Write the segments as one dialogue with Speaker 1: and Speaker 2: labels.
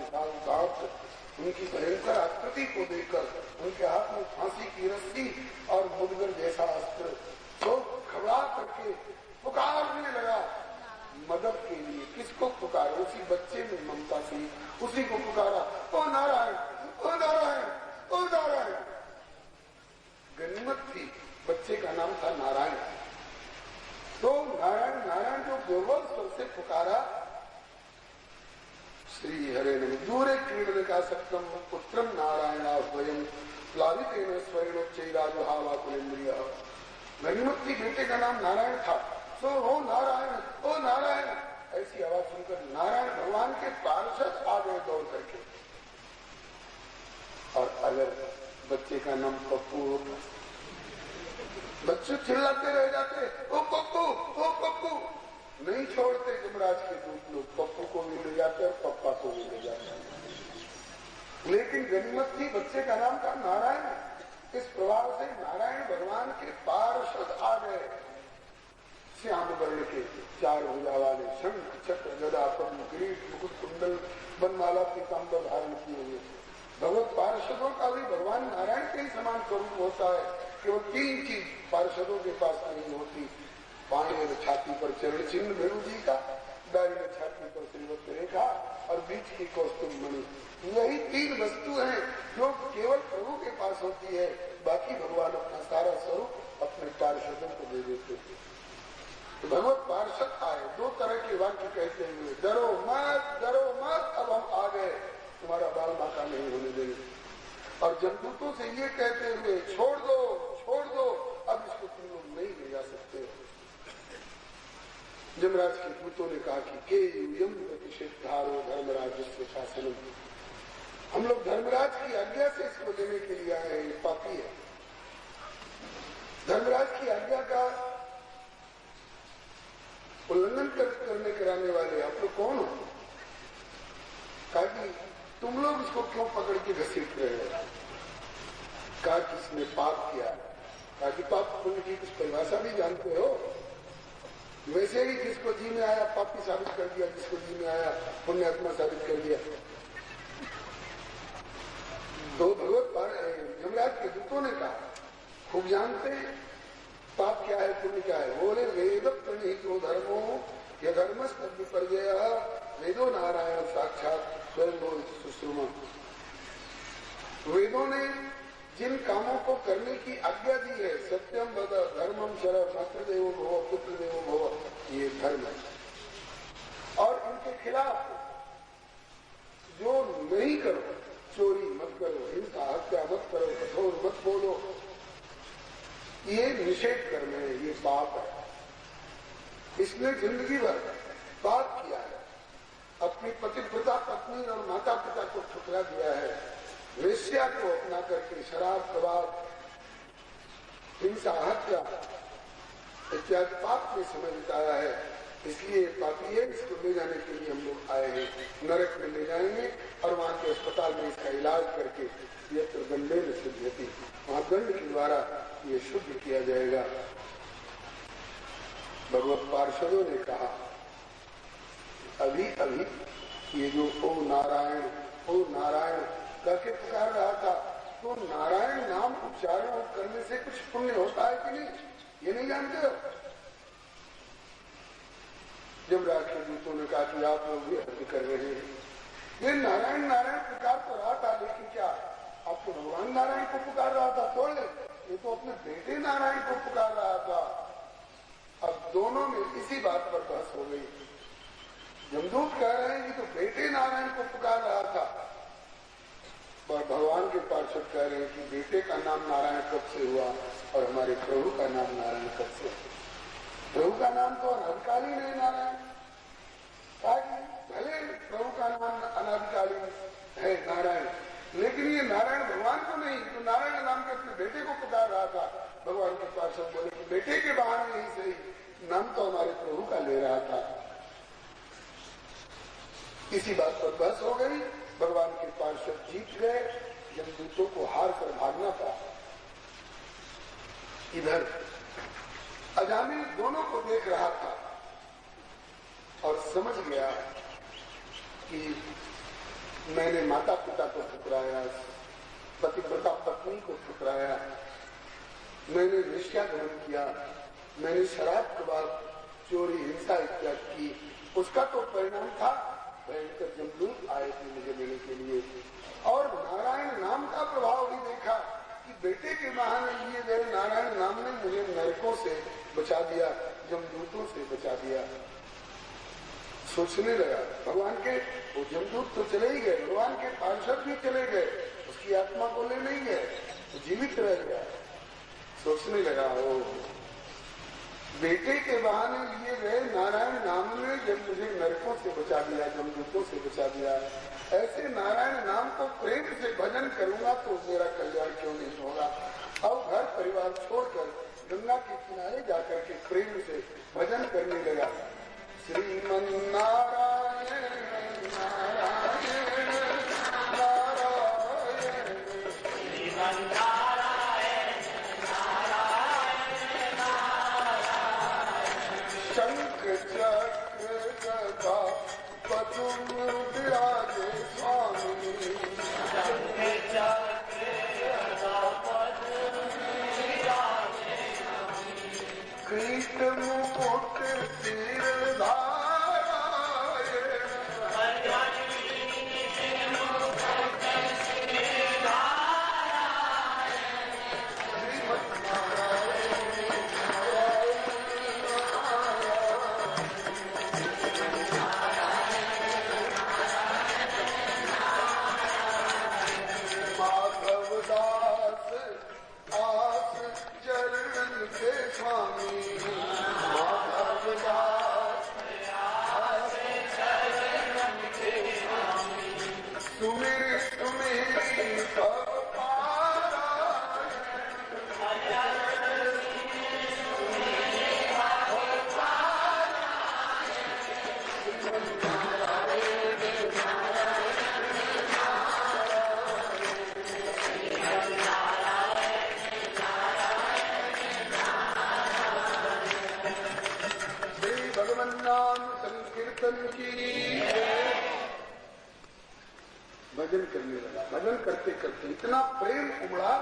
Speaker 1: विशाल दांत, उनकी भयंकर आकृति को देखकर उनके हाथ में फांसी की रस्सी और मुदगर जैसा अस्त्र, तो घबरा करके पुकारने लगा मदद के लिए। किसको पुकारा? उसी बच्चे में ममता थी, उसी को पुकारा, ओ नारायण, ओ नारायण, ओ नारायण। गनीमत थी, बच्चे का नाम था नारायण। तो नारायण नारायण जो दुर्बल स्वर से पुकारा, श्री हरे नम दूरे क्रीडन का सत्यम पुत्रम नारायणा स्वयं प्लावितेन स्वयंचैराजुहावा कुलेन्द्रिय। गनीमत की बेटे का नाम नारायण था, तो हो नारायण, ओ नारायण, ऐसी आवाज सुनकर नारायण भगवान के पार्षद आ गए दौड़ करके। और अगर बच्चे का नाम पप्पू होता, बच्चे चिल्लाते रह जाते, ओ पप्पू, ओ पप्पू। नहीं छोड़ते यमराज के दूत लोग, पप्पू को भी ले जाते और पप्पा को भी ले जाते। लेकिन गनीमत थी, बच्चे का नाम था नारायण। इस प्रभाव से नारायण भगवान के पार्षद आ गए। श्याम वर्ण के, चार भुजा वाले, शंख चक्र गदा पद्म किरीट मुकुट कुंडल बनमाला पीताम्बर धारण किए हुए भगवत पार्षदों का भी भगवान नारायण के ही समान स्वरूप होता है। केवल तीन चीज पार्षदों के पास नहीं होती, बाएं में छाती पर चरण चिन्ह भेरू जी का, दाहिने छाती पर श्रीवत्स रेखा और बीच की कौस्तुभ मणि। यही तीन वस्तु हैं जो केवल प्रभु के पास होती है। बाकी भगवान अपना सारा स्वरूप अपने पार्षदों को दे देते थे। तो भगवत पार्षद आए, दो तरह के वाक्य कहते हुए, डरो मत, डरो मत, अब हम आ गए, तुम्हारा बाल बाका नहीं होने देंगे। और जमदूतों से ये कहते हुए, छोड़ दो, छोड़ दो, अब इसको तुम लोग नहीं ले जा सकते। यमराज के दूतों ने कहा कि के यूयम प्रतिषेधारो धर्मराज शासन, हम लोग धर्मराज की आज्ञा से इसको देने के लिए आए हैं, ये पापी है। धर्मराज की आज्ञा का उल्लंघन करने कराने वाले आप लोग कौन हो? कहा कि तुम लोग इसको क्यों पकड़ के घसीट रहे हो? कहा कि इसने पाप किया। कहा कि पाप पुण्य की कुछ परिभाषा भी जानते हो? वैसे ही जिसको जी में आया पापी साबित कर दिया, जिसको जी में आया पुण्यात्मा साबित कर दिया। तो भगवत यमराज के दूतों ने कहा, खूब जानते हैं पाप क्या है, पुण्य क्या है। बोले वेद प्रणीतो धर्मो यह धर्म पर गया वेदो नारायण साक्षात स्वयं सुश्रुमा। वेदों ने जिन कामों को करने की आज्ञा दी है, सत्यम वद धर्मम शरम मातृ देवो भव पुत्र देवो भव, ये धर्म है। और इनके खिलाफ जो नहीं करो, चोरी मत करो, हिंसा हत्या मत करो, कठोर मत बोलो, ये निषेध कर्म है, ये पाप है। इसने जिंदगी भर पाप किया है, अपनी पतिव्रता पत्नी और माता पिता को ठुकरा दिया है, वेश्या को अपना करके शराब कबाब हिंसा हत्या इत्यादि पाप में समय बिताया है। इसलिए पापी है, इसको ले जाने के लिए हम लोग आए हैं। नरक में ले जाएंगे और वहां के अस्पताल में इसका इलाज करके ये तो दंडे में शुद्ध होती, वहां दंड के द्वारा ये शुद्ध किया जाएगा। भगवत पार्षदों ने कहा, अभी अभी ये जो ओ नारायण करके पुकार रहा था, तो नारायण नाम उच्चारण करने से कुछ पुण्य होता है कि नहीं, ये नहीं जानते हो? यमराज के दूतों ने कहा कि आप लोग भी हत्या कर रहे हैं। ये नारायण नारायण पुकार तो रहा था, लेकिन क्या आप तो भगवान नारायण को पुकार रहा था? छोड़ ले, ये तो अपने बेटे नारायण को पुकार रहा था। अब दोनों में इसी बात पर बहस हो गई। यमदूत कह रहे हैं कि तो बेटे नारायण को पुकार रहा था, और भगवान के पार्षद कह रहे हैं कि बेटे का नाम नारायण कब से हुआ और हमारे प्रभु का नाम नारायण कब से? प्रभु का नाम तो अनादिकालीन है नारायण। भले प्रभु का नाम अनादिकालीन है नारायण, लेकिन ये नारायण भगवान को नहीं, तो नारायण नाम के अपने बेटे को पुकार रहा था। भगवान के पार्षद बोले कि बेटे के बहाने ही सही, नाम तो हमारे प्रभु का ले रहा था। इसी बात पर बहस हो गई। भगवान के पार्षद जीत गए, यमदूतों को हार कर भागना पड़ा। इधर अजामिल दोनों को देख रहा था और समझ गया कि मैंने माता पिता को ठुकराया, पतिव्रता पत्नी को ठुकराया, मैंने वेश्या ग्रहण किया, मैंने शराब कबाब चोरी हिंसा इत्यादि की, उसका तो परिणाम था भयंकर जमदूत आए थे मुझे लेने के लिए। और नारायण नाम का प्रभाव भी देखा कि बेटे के बहाने लिए गए नारायण नाम ने मुझे नरकों से बचा दिया, जमदूतों से बचा दिया। सोचने लगा भगवान के वो जमदूत तो चले ही गए, भगवान के पार्षद भी चले गए, उसकी आत्मा को ले नहीं गए, तो जीवित रह गया। सोचने लगा ओ बेटे के बहाने लिए गए नारायण नाम ने जब मुझे नरकों से बचा दिया, जमदूतों से बचा दिया, ऐसे नारायण नाम को प्रेम से भजन करूंगा तो मेरा कल्याण क्यों नहीं होगा। अब घर परिवार छोड़कर गंगा के किनारे जाकर के प्रेम से भजन करने लगा। श्रीमन नारायण नारायण नारायण श्रीमन नारायण नारायण नारायण शंख चक्र गदा पद्म विराजे स्वामी, शंख चक्र गदा पद्म विराजे स्वामी, कृत मुकुट भजन करने लगा। भजन करते करते इतना प्रेम उमड़ा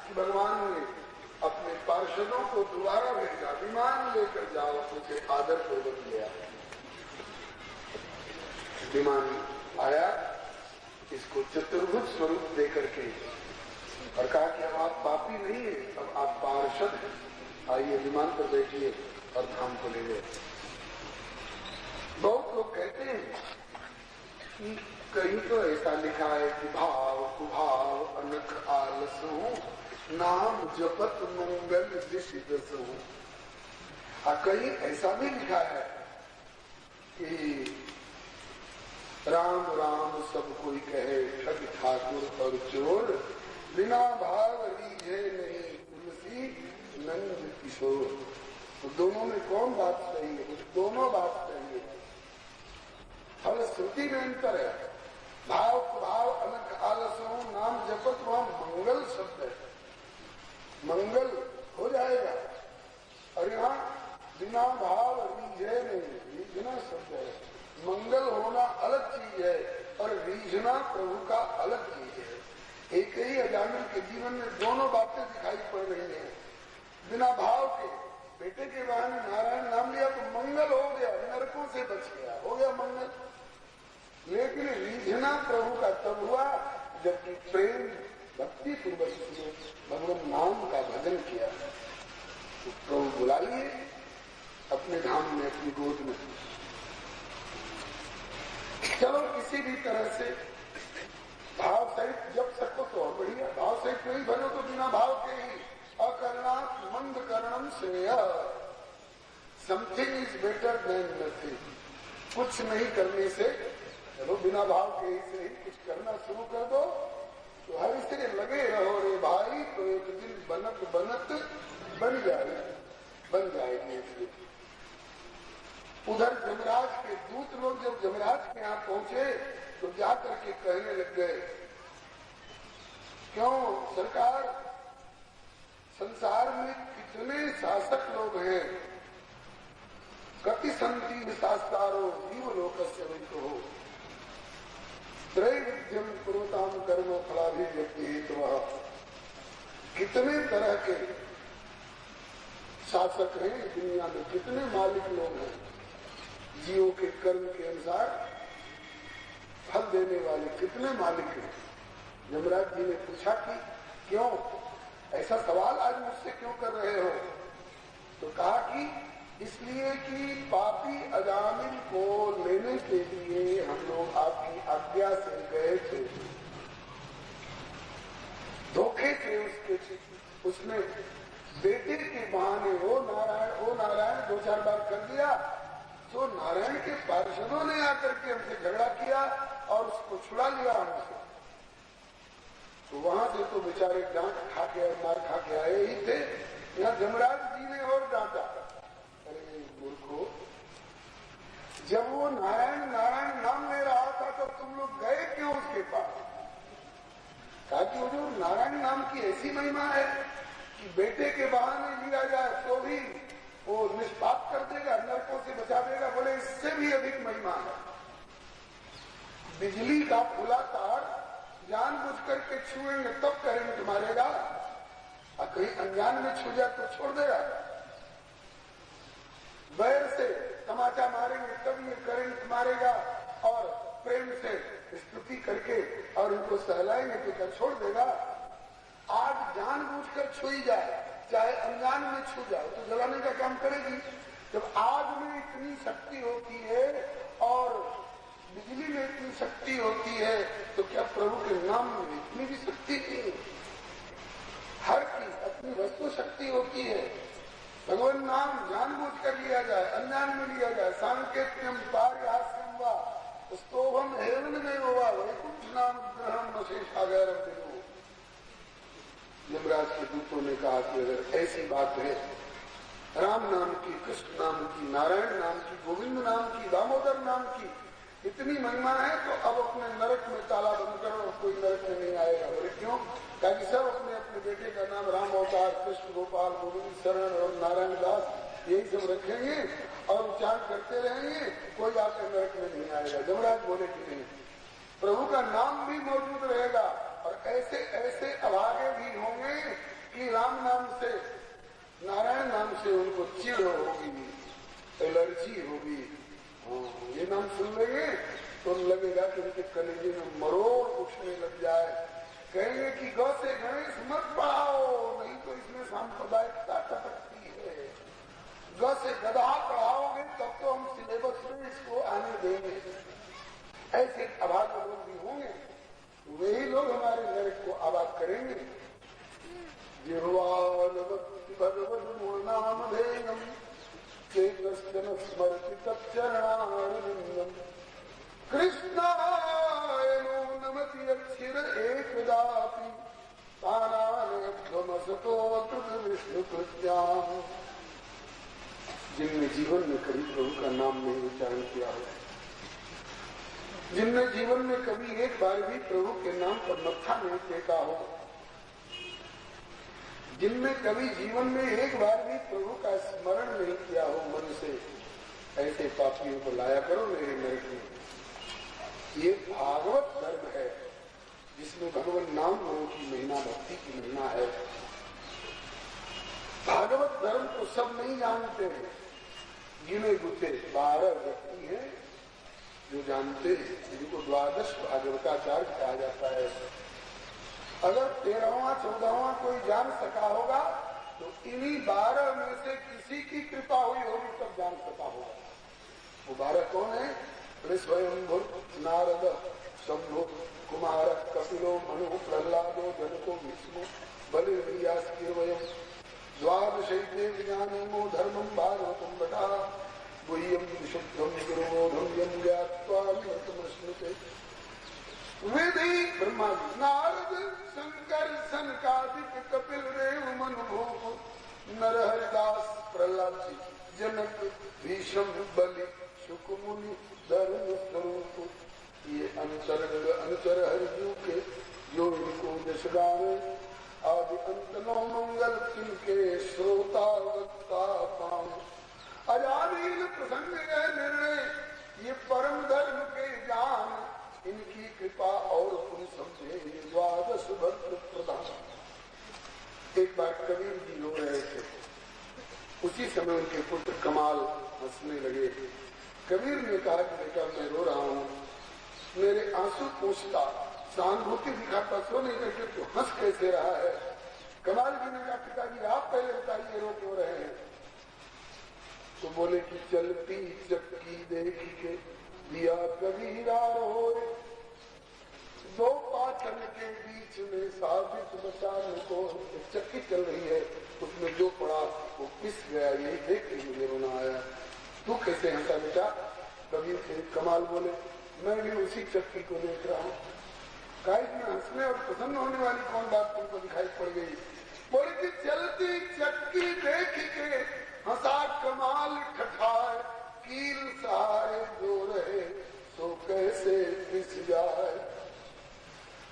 Speaker 1: कि भगवान ने अपने पार्षदों को दोबारा भेजा, विमान लेकर जाओ, उसे आदर पूर्वक लिया। विमान आया, इसको चतुर्भुज स्वरूप देकर के और कहा कि अब आप पापी नहीं है, अब आप पार्षद हैं, आइए विमान पर बैठिए और धाम को ले गए। बहुत लोग कहते हैं कि कहीं तो ऐसा लिखा है कि भाव कुभाव अनख आलस हो, नाम जपत मंगल दिशि दस हो। कहीं ऐसा भी लिखा है कि राम राम सब कोई कहे, ठग ठाकुर और चोर, बिना भाव रीझे नहीं तुलसी नंद किशोर। तो दोनों में कौन बात सही है? दोनों बात सही है। फल श्रुति में अंतर है। भाव भाव अलग आलस हो, नाम जपत, वहां मंगल शब्द है, मंगल हो जाएगा। और यहाँ बिना भाव रीझे नहीं, रीझना शब्द है। मंगल होना अलग चीज है और रीझना प्रभु का अलग चीज है। एक ही अजामिल के जीवन में दोनों बातें दिखाई पड़ रही हैं। बिना भाव के बेटे के बहाने नारायण नाम लिया तो मंगल हो गया, नरकों से बच गया, हो गया मंगल। लेकिन रीझना प्रभु का तब हुआ जबकि प्रेम भक्ति पूर्वक भगवान नाम का भजन किया। तो प्रभु बुला लिए अपने धाम में, अपनी गोद में। चलो किसी भी तरह से भाव सहित जब सको तो और बढ़िया, भाव सहित नहीं भजो तो बिना भाव के ही। अकर्णा मंद कर्णम श्रेय, something is better than nothing. कुछ नहीं करने से, चलो बिना भाव के ही से ही कुछ करना शुरू कर दो तो हर से लगे रहो रे भाई, तो एक दिन बनत बनत बन जाएगी। उधर जमराज के दूत लोग जब जमराज के यहाँ पहुंचे तो जाकर के कहने लग गए, क्यों सरकार, संसार में कितने शासक लोग हैं, कति संति शास्त्रो जीव लोकस्य हो, त्रैविध्यम कुरुताम कर्म फलाभिव्यक्ति हेतुः। कितने तरह के शासक हैं दुनिया में, कितने मालिक लोग हैं, जीवों के कर्म के अनुसार फल देने वाले कितने मालिक हैं। यमराज जी ने पूछा कि क्यों ऐसा सवाल आज मुझसे क्यों कर रहे हो? तो कहा कि इसलिए कि पापी अजामिल को लेने के लिए हम लोग आपकी आज्ञा से गए थे, धोखे थे उसने बेटे के बहाने ओ नारायण 2-4 बार कर दिया, तो नारायण के पार्षदों ने आकर के हमसे झगड़ा किया और उसको छुड़ा लिया हमसे। तो वहां से तो बेचारे डांट खा के और मार खा के आए ही थे। यहाँ यमराज जी ने और डांटा, अरे मूर्खो, जब वो नारायण नारायण नाम ले रहा था तो तुम लोग गए क्यों उसके पास? कहा कि वो जो नारायण नाम की ऐसी महिमा है कि बेटे के बहाने लिया जाए तो भी वो निष्पाप कर देगा, नरकों से बचा देगा। बोले इससे भी अधिक महिमा है। बिजली का खुला तार जानबूझ करके छुएंगे तब करंट मारेगा, और कहीं अनजान में छू जाए तो छोड़ देगा। बैर से तमाचा मारेंगे तब ये करंट मारेगा, और प्रेम से स्तुति करके और उनको सहलाएंगे तो क्या छोड़ देगा। आज जानबूझकर छुई जाए, चाहे अनजान में छू जाए तो जलाने का काम करेगी। जब आग में इतनी शक्ति होती है और बिजली में इतनी शक्ति होती है, तो क्या प्रभु के नाम में इतनी भी शक्ति नहीं? हर की अपनी वस्तु शक्ति होती है। भगवान नाम जानबूझ कर लिया जाए, अनजान में लिया जाए, सांकेत्यम पार्यास्यम वा स्तोभम हेवन में होगा वैकुंठ नाम ग्रहण शेषागर। यमराज के दूतों ने कहा कि अगर ऐसी बात है, राम नाम की, कृष्ण नाम की, नारायण नाम की, गोविंद नाम की, दामोदर नाम की इतनी महिमा है, तो अब अपने नरक में ताला बंद करो, कोई नरक में नहीं आएगा। बोले क्यों? ताकि सब अपने अपने बेटे का नाम राम अवतार, कृष्ण गोपाल, गोविंद शरण और नारायण दास यही सब रखेंगे और उच्चारण करते रहेंगे, कोई आपके नरक में नहीं आएगा। यमराज बोले कि नहीं, प्रभु का नाम भी मौजूद रहेगा, और ऐसे ऐसे अभागे भी होंगे कि राम नाम से, नारायण नाम से उनको चिढ़ होगी, एलर्जी होगी। ये नाम सुन लेंगे तो लगेगा कि उनके कलेजे में मरोड़ उठने लग जाए। कहेंगे कि गौ से गणेश मत पढ़ाओ, नहीं तो इसमें सांप्रदायिकता टपकती है। गौ से गधा पढ़ाओगे तब तो हम सिलेबस में इसको आने देंगे। ऐसे अभागे लोग भी होंगे, वही लोग हमारे नरक को आबाद करेंगे। भगवद नाम धेयम चेतन स्मृति तच्चरणारविंदम कृष्णाय नो नमति अक्षिर एकदापि तानानयध्वमसतो कृत विष्णु कृत्याम। जिनने जीवन में कभी प्रभु का नाम नहीं उच्चारण किया हो, जिनने जीवन में कभी एक बार भी प्रभु के नाम पर मत्था नहीं टेका हो, जिनने कभी जीवन में एक बार भी प्रभु का स्मरण नहीं किया हो मन से, ऐसे पापियों को लाया करो मेरे नरक में। ये भागवत धर्म है जिसमें भगवान नाम की महिमा, भक्ति की महिमा है। भागवत धर्म को सब नहीं जानते हैं, गिने गुथे 12 व्यक्ति हैं जो जानते हैं, जिनको द्वादश भागवताचार्य कहा जाता है। अगर 13वां 14वां कोई जान सका होगा तो इन्हीं 12 में से किसी की कृपा हुई होगी तब जान सका होगा। वो 12 कौन है? स्वयंभुर, नारद, शंभु, कुमार, कपिलो, मनु, प्रहलादो, जनको, विष्णु, बलिर्व्यासकीर्वयम् द्वादशैते विज्ञानमो धर्मं भागवतं बटा गुह्यं विशुद्धं गुरुबोधं यं ज्ञात्वा अमृतमश्नुते। वेदी ब्रह्मा जी, नारद, शंकर, सनकादिक, कपिल, देव, मनु, नरहरिदास, प्रहलाद जी, जनक, भीष्म, बलि, शुकमुनि, धर्म स्वरूप, ये अनुचर हरिजू के जो इनको जसगावे आदि अंत नो मंगल किनके श्रोता वक्ता पाम। अजानील प्रसंग निर्णय ये परम धर्म के जान, इनकी कृपा और पुन समझे द्वादश भक्त प्रधान। एक बार कबीर जी रो रहे थे, उसी समय उनके पुत्र कमाल हंसने लगे। कबीर ने कहा कि बेटा मैं रो रहा हूँ, मेरे आंसू पूछता, सहानुभूति दिखाता, सो नहीं करके तो हंस कैसे रहा है। कमाल जी ने कहा पिताजी आप पहले बताइए रो क्यों रहे हैं। तो बोले कि चलती चक्की देख के दिया कबीरा रोए, दो पाचन के बीच में साबित बचाने को। चक्की चल रही है, उसमें जो पड़ा वो पिस गया, यही देख के मुझे रोना आया। तू कैसे हंसा बेटा? कबीर से कमाल बोले मैं भी उसी चक्की को देख रहा हूँ। काइट में हंसने और प्रसन्न होने वाली कौन बात तुमको दिखाई पड़ गई? बोले कि चलती चक्की देख के हंसा कमाल ठठाए, कील सहारे जो रहे तो कैसे पिस जाए।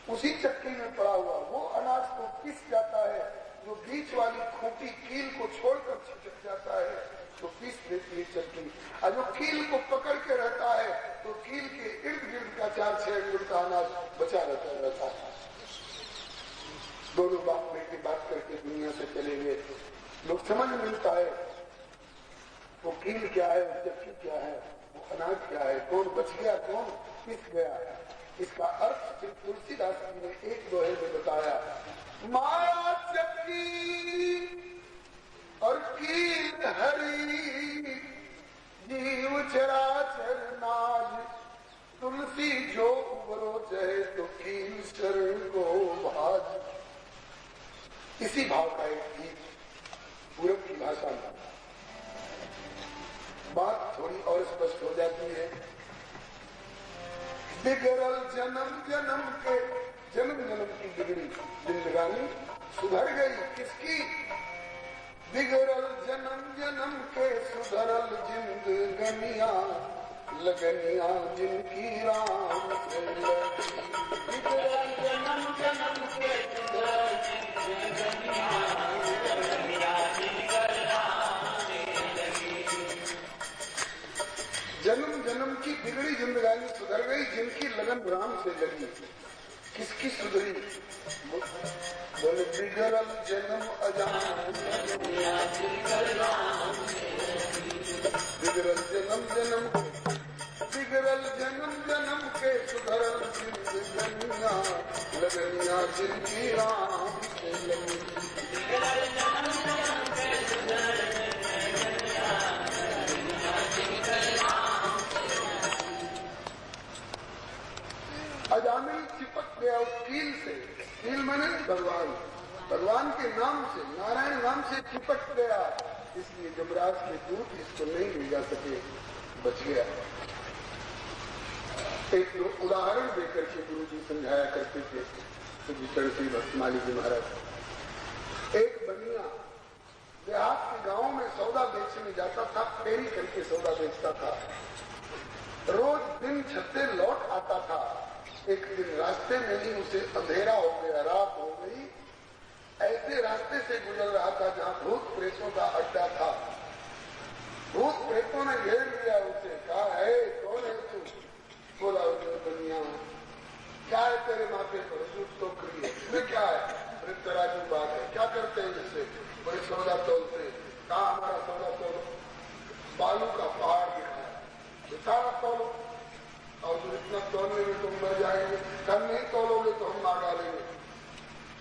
Speaker 1: उसी चक्की में पड़ा हुआ वो अनाज तो पिस जाता है, जो बीच वाली खूंटी कील को छोड़कर छिटक जाता है तो पिस देती है चक्की, और जो कील को पकड़ के रहता है तो कील के इर्द गिर्द का 4-6 अंगुल का अनाज बचा रहता है। दोनों बाप बेटे बात करके दुनिया से चले गए। लोग समझ मिलता है वो कील क्या है, वो चक्की क्या है, वो अनाज क्या है, कौन बच गया कौन पिस गया। इसका अर्थ सिर्फ तुलसीदास जी ने एक दोहे में बताया, माया चक्की और कील हरी, जीव चराचर नाज, तुलसी जो उबरो चाहे तो कील शरण को भाज। इसी भाव का एक गीत पूरब की भाषा में। बात थोड़ी और स्पष्ट हो जाती है। बिगड़ल जन्म जन्म के, जन्म जन्म की बिगड़ी जिंदगानी सुधर गई किसकी? बिगड़ल जन्म जन्म के सुधरल जिंदगनिया, लगनिया जिनकी राम से लगी। बिगड़ल जन्म जन्म के सुधरल जिंदगनिया, लगनिया जिनकी राम से लगी। जन्म जन्म की बिगड़ी जिंदगानी सुधर गई, जिनकी लगन राम से लगी। किसकी सुधरी? बोले बिगड़ल जन्म अजान, बिगड़ल जन्म जन्म, बिगड़ल जन्म जन्म के सुधरल जिंदगनिया, लगनिया जिनकी राम से लगी। बिगड़ल जन्म जन्म के सुधरल जिंदगनिया, लगनिया जिनकी राम से लगी। अजामिल चिपक गया उस कील से, कील माने भगवान, भगवान के नाम से, नारायण नाम से चिपक गया, इसलिए जमराज के दूत इसको नहीं ले जा सके, बच गया। एक उदाहरण देकर के गुरु जी समझाया करते थे सुविचरण श्री भक्तमाली जी महाराज। एक बनिया देहात के गांव में सौदा बेचने जाता था, फेरी करके सौदा बेचता था, रोज दिन छत्ते लौट आता था। एक दिन रास्ते में ही उसे अंधेरा हो गया, रात हो गई। ऐसे रास्ते से गुजर रहा था जहाँ भूत प्रेतों का अड्डा था। भूत प्रेतों ने घेर लिया उसे, कहा है कौन है तू? बोला बनिया क्या है तेरे माथे पर? सूट टोकरी है, इसमें क्या है? अरे तराजू बात है, क्या करते हैं इससे? बड़े सौदा तोलते। कहा हमारा सौदा तोलो। बालू का पहाड़ दिखाया, सारा तोलो, और इतना तोड़ने में तुम मर जाएंगे, कल नहीं तोड़ोगे तो हम मार डालेंगे।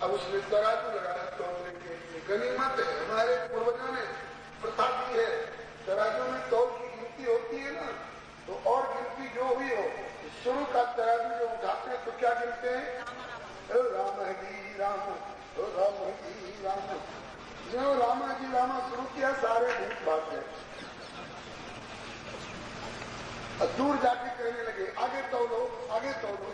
Speaker 1: अब उसने तराजू लगाया तोड़ने के लिए। गनीमत है, हमारे पूर्वजों ने प्रथा दी है, तराजू में तौल की गिनती होती है ना, तो और गिनती जो हुई हो, शुरू का तराजू जो उठाते हैं तो क्या गिनते हैं? राम जी राम, राम जी राम। जो रामा जी रामा शुरू किया सारे भूत भाग गए। दूर जाके कहने लगे आगे तोलो, आगे तोलो।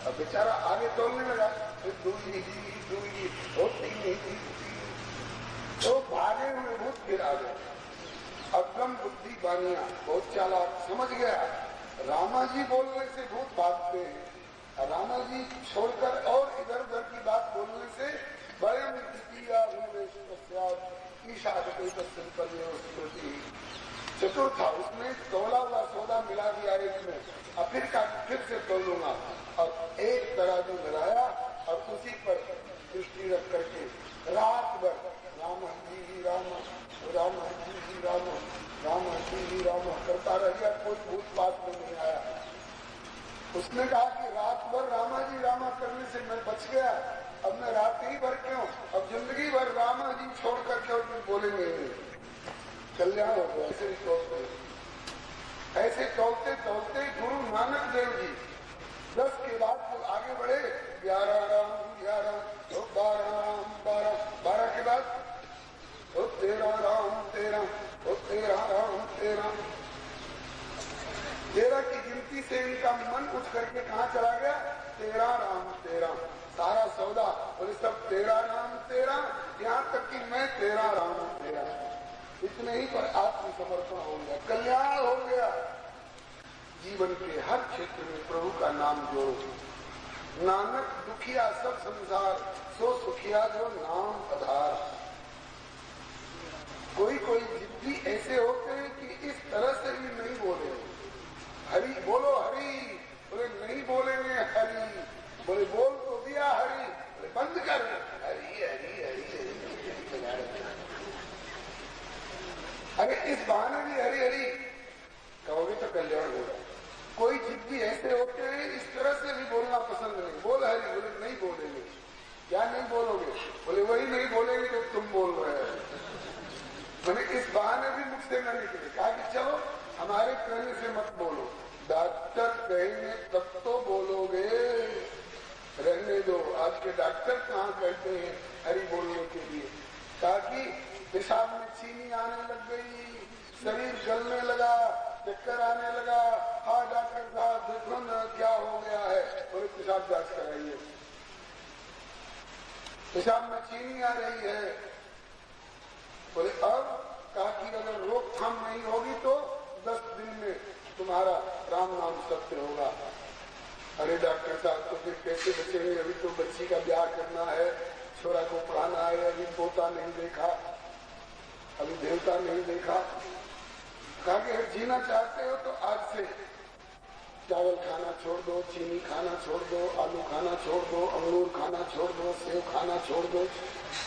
Speaker 1: अब बेचारा आगे तोलने लगा, होती नहीं थी, तो भागे हुए भूत फिर आ गए। अक्रम बुद्धि बानिया बहुत चालाक, समझ गया रामा जी बोलने से भूत भागते हैं, रामा जी छोड़कर और इधर उधर की बात बोलने से बड़े चतुर था, उसने तोला हुआ सौदा मिला दिया एक में, और फिर से तोलूंगा। अब एक तराजू लगाया और उसी पर दृष्टि रख करके रात भर राम जी राम, राम जी राम, राम जी राम करता रह गया। कोई भूत पास में नहीं आया। उसने कहा कि रात भर रामा जी रामा करने से मैं बच गया, अब मैं रात ही भर क्यों, अब जिंदगी भर रामा जी छोड़ करके और कुछ बोलेंगे नहीं। कल्याण हो गया। ऐसे ही तोलते ऐसे तोलते तोलते गुरु नानक देव जी 10 के बाद जब आगे बढ़े 11 राम 11, 12 राम 12, 12 के बाद 13 राम 13, 13 राम 13, 13 की गिनती से इनका मन उठ करके कहाँ चला गया? 13 राम 13। सारा सौदा बोले सब 13 राम 13, यहाँ तक कि मैं 13 राम 13। इतने ही पर आत्मसमर्पण हो गया, कल्याण हो गया। जीवन के हर क्षेत्र में प्रभु का नाम जोड़ो। नानक दुखिया सब संसार, सो सुखिया जो नाम आधार। कोई कोई जिद्दी ऐसे होते हैं कि इस तरह से भी नहीं बोले, हरि बोलो हरि, बोले नहीं बोलेंगे हरि, बोले बोल तो दिया हरि, बोले बंद कर हरि हरि हरि। अरे इस बहाने भी हरि हरि कहोगे तो कल्याण होगा। कोई जिद्दी ऐसे होते हैं इस तरह से भी बोलना पसंद नहीं, बोल हरि, बोले नहीं बोलेंगे। क्या नहीं बोलोगे? बोले वही नहीं बोलेंगे जो तुम बोल रहे हो। मैंने इस बहाने भी मुख से न निकले, कहा कि चलो हमारे कहने से मत बोलो, डॉक्टर कहेंगे तब तो बोलोगे, रहने दो। आज के डॉक्टर कहाँ कहते हैं हरि बोलने के लिए? कहा कि पेशाब में चीनी आने लग गई, शरीर गलने लगा, चक्कर आने लगा। हाँ डॉक्टर साहब देखो न क्या हो गया है, बोले पेशाब जांच कराइए। पेशाब में चीनी आ रही है, बोले अब? कहा कि अगर रोकथाम नहीं होगी तो 10 दिन में तुम्हारा राम नाम सत्य होगा। अरे डॉक्टर साहब तो फिर कैसे बचेंगे? अभी तो बच्ची का ब्याह करना है, छोरा को पढ़ाना है, अभी पोता नहीं देखा, अभी देवता नहीं देखा। कहा कि अगर जीना चाहते हो तो आज से चावल खाना छोड़ दो, चीनी खाना छोड़ दो, आलू खाना छोड़ दो, अंगूर खाना छोड़ दो, सेब खाना छोड़ दो,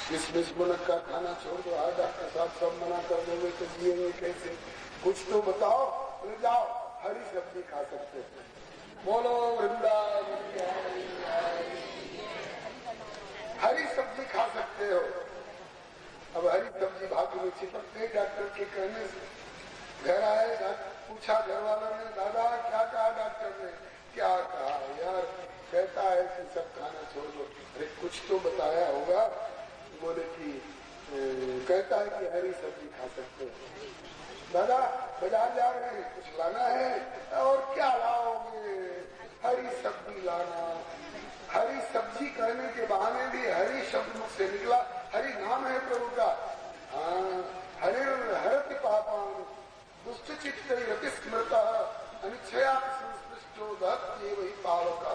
Speaker 1: किशमिश मुनक्का खाना छोड़ दो। हाँ डॉक्टर साहब सब मना कर दोगे तो जिएंगे कैसे? कुछ तो बताओ। ले जाओ हरी सब्जी खा सकते हैं। बोलो वृंदावन हरी सब्जी खा सकते हो। अब हरी सब्जी भाग्य में चिपक गई डॉक्टर के कहने से। घर आए, पूछा घर वालों ने, दादा क्या कहा डॉक्टर ने? क्या कहा यार? कहता है कि सब खाना छोड़ दो। अरे कुछ तो बताया होगा। बोले कि कहता है कि हरी सब्जी खा सकते हो। दादा बाजार जा रहे हैं, कुछ लाना है? और क्या लाओगे? हरी सब्जी लाना। हरी सब्जी कहने के बहाने भी हरी शब्द मुख से निकला। हरि नाम है प्रभु का। हरे हरत पापान दुष्ट चित्त रति स्मृता अनिच्छया संस्पृष्टो दत्त ये वही पावका।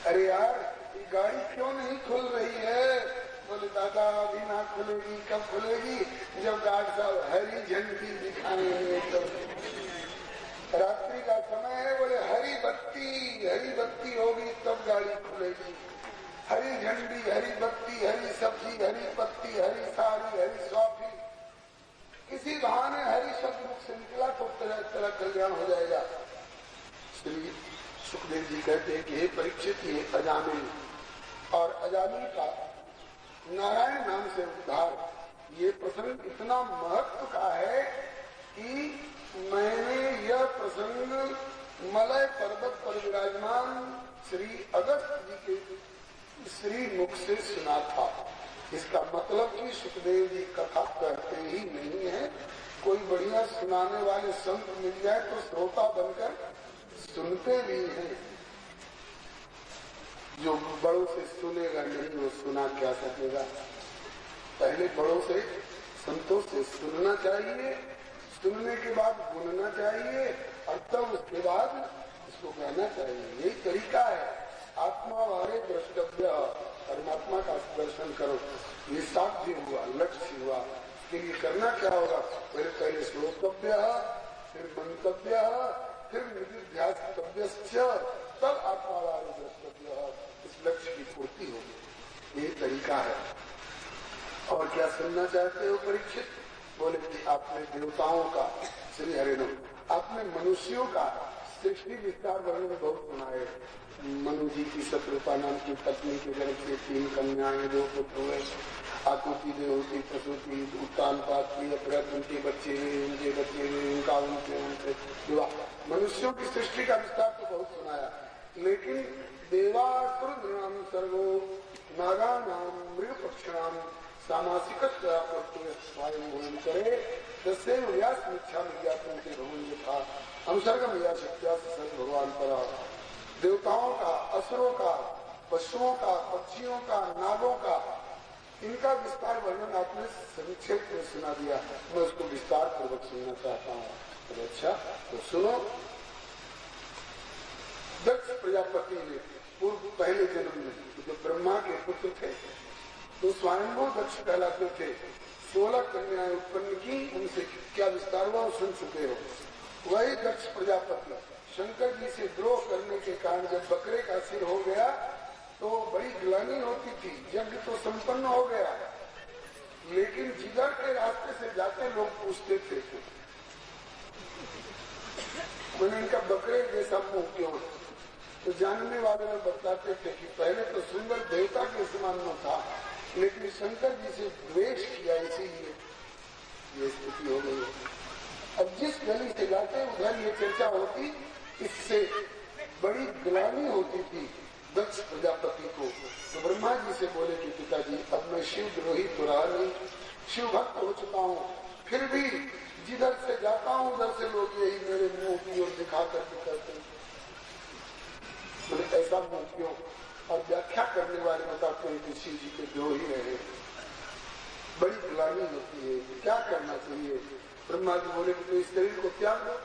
Speaker 1: अरे यार ये गाड़ी क्यों नहीं खुल रही है? बोले दादा अभी ना खुलेगी। कब खुलेगी? जब डॉक्टर साहब हरी झंडी दिखाएंगे तब। रात्रि का समय है, बोले हरी बत्ती होगी तब गाड़ी खुलेगी। हरी झंडी, हरी बत्ती, हरी सब्जी, हरी पत्ती, हरी साड़ी, हरी सॉफी, इसी बहाने हरी शब्द मुख से निकला तो तरह तरह कल्याण हो जाएगा। श्री सुखदेव जी कहते हैं कि हे परीक्षित, ये अजामिल और अजामिल का नारायण नाम से उद्धार, ये प्रसंग इतना महत्व का है कि मैंने यह प्रसंग मलय पर्वत पर विराजमान श्री अगस्त जी के श्री मुख से सुना था। इसका मतलब कि सुखदेव जी कथा कहते ही नहीं है, कोई बढ़िया सुनाने वाले संत मिल जाए तो श्रोता बनकर सुनते भी हैं। जो बड़ों से सुनेगा नहीं वो सुना क्या सकेगा? पहले बड़ों से संतों से सुनना चाहिए, सुनने के बाद गुनना चाहिए और तब उसके बाद इसको कहना चाहिए। यही तरीका है। आत्मा वारे द्रष्टव्य, परमात्मा का दर्शन करो, ये साध्य हुआ, लक्ष्य हुआ। इसके लिए करना क्या होगा? पहले श्रोतव्य, फिर मंतव्य, फिर निधिध्यास्तव्यश्च, तब आत्मावारो द्रष्टव्य, इस लक्ष्य की पूर्ति होगी। ये तरीका है। और क्या सुनना चाहते हो परीक्षित? बोले कि आपने देवताओं का, श्री हरिनम, आपने मनुष्यों का सृष्टि विस्तार वर्णन बहुत सुना है। मनु जी की शत्रुपा नाम की पत्नी के गर्भ से 3 कन्याएं, 2 पुत्र हुए। आकुति देवती प्रसूति, उत्तानपात की, अपराध, उनके बच्चे हुए, उनके बच्चे हुए, उनका उनसे विवाह। मनुष्यों की सृष्टि का विस्तार तो बहुत सुनाया, लेकिन देवासुर सर्वो नागानाम मृग पक्षिणाम सामासिक स्वयं करे जैसे व्यास मिथ्या विज्ञापन के भवन था अनुसर्ग मैया शक्तिया सर्व भगवान पर। देवताओं का, असुरों का, पशुओं का, पक्षियों का, नागों का, इनका विस्तार वर्णन आपने संक्षेप में सुना दिया। मैं उसको विस्तार पूर्वक सुनना चाहता हूँ। तो अच्छा तो सुनो। दक्ष प्रजापति ने पूर्व पहले जन्म में जो ब्रह्मा के पुत्र थे तो स्वयंभू दक्ष कहलाते थे। 16 कन्याएं उत्पन्न की, उनसे क्या विस्तार हुआ सुन चुके हो। वही दक्ष प्रजापति शंकर जी से द्रोह करने के कारण जब बकरे का सिर हो गया तो बड़ी ग्लानि होती थी। यज्ञ तो संपन्न हो गया, लेकिन जिगर के रास्ते से जाते लोग पूछते थे मैंने इनका बकरे जैसा मुंह क्यों? तो जानने वाले लोग बताते थे कि पहले तो सुंदर देवता के समान न था, लेकिन शंकर जी से द्वेष किया, इसीलिए ये स्थिति हो गई। अब जिस गली से जाते उधर ये चर्चा होती, इससे बड़ी ग्लानि होती थी दक्ष प्रजापति को। तो ब्रह्मा जी से बोले कि पिताजी अब मैं शिव द्रोही तो रहा नहीं, शिव भक्त हो चुका हूँ, फिर भी जिधर से जाता हूँ उधर से लोग यही मेरे मुंह की ओर दिखा करके कहते हैं ऐसा मुंह क्यों? और व्याख्या करने वाले बताते हैं कि शिव जी के द्रोही रहे। बड़ी ग्लानि होती है, क्या करना चाहिए? ब्रह्मा जी बोले तो इस शरीर को त्याग दो।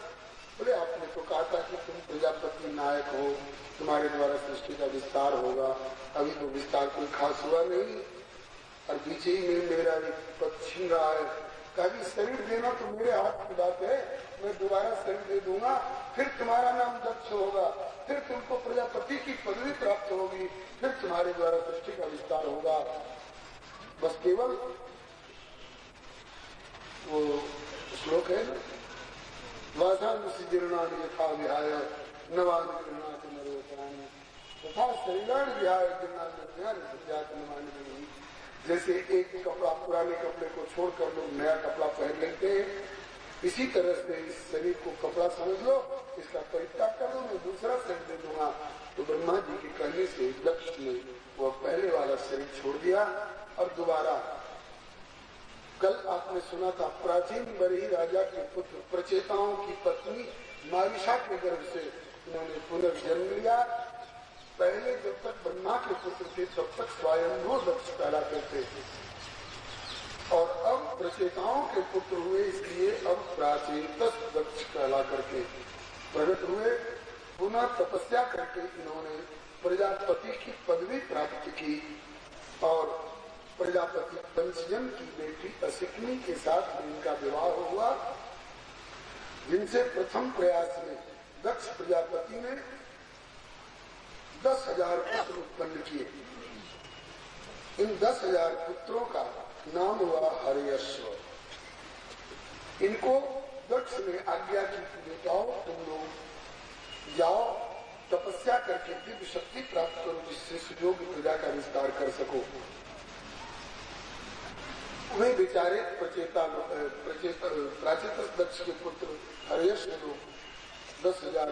Speaker 1: बोले आपने तो कहा था कि तुम प्रजापति नायक हो, तुम्हारे द्वारा सृष्टि का विस्तार होगा, अभी तो विस्तार कोई खास हुआ नहीं और पीछे ही में मेरा एक पद छीन रहा है। कभी शरीर देना तो मेरे हाथ की बात है, मैं दोबारा शरीर दे दूंगा, फिर तुम्हारा नाम दक्ष होगा, फिर तुमको प्रजापति की पदवी प्राप्त होगी, फिर तुम्हारे द्वारा सृष्टि का विस्तार होगा। बस केवल वो श्लोक है ना, वासानुजीर्णानि यथा विहाय नवानि गृह्णाति नरोत्तराणि तथा शरीराणि विहाय जीर्णानि सञ्जात नवानि नहीं। जैसे एक कपड़ा, पुराने कपड़े को छोड़कर लोग नया कपड़ा पहन लेते हैं, इसी तरह से इस शरीर को कपड़ा समझ लो, इसका परित्याग कर दो, मैं दूसरा शरीर दे दूंगा। तो ब्रह्मा जी के कहने से दक्ष ने वो पहले वाला शरीर छोड़ दिया और दोबारा, कल आपने सुना था प्राचीन बरही राजा के पुत्र प्रचेताओं की पत्नी मारिशा के गर्भ से उन्होंने पुनर्जन्म लिया। पहले जब तक ब्रह्मा के पुत्र थे तब तक स्वयंभू दक्ष कहलाते थे, और अब प्रचेताओं के पुत्र हुए, इसलिए अब प्राचीन दक्ष कहला करके प्रकट हुए। पुनः तपस्या करके इन्होंने प्रजापति की पदवी प्राप्त की और प्रजापति पंचजन की बेटी असिकनी के साथ इनका विवाह हुआ, जिनसे प्रथम प्रयास में दक्ष प्रजापति ने 10,000 पुत्र उत्पन्न किए। इन 10,000 पुत्रों का नाम हुआ हर्यश्व। इनको दक्ष ने आज्ञा की बेटाओ तुम लोग जाओ तपस्या करके दिव्य शक्ति प्राप्त करो, जिससे सुयोग्य प्रजा का विस्तार कर सको। वे बेचारे प्राचेत दक्ष के पुत्र हर्यश्व लोग 10,000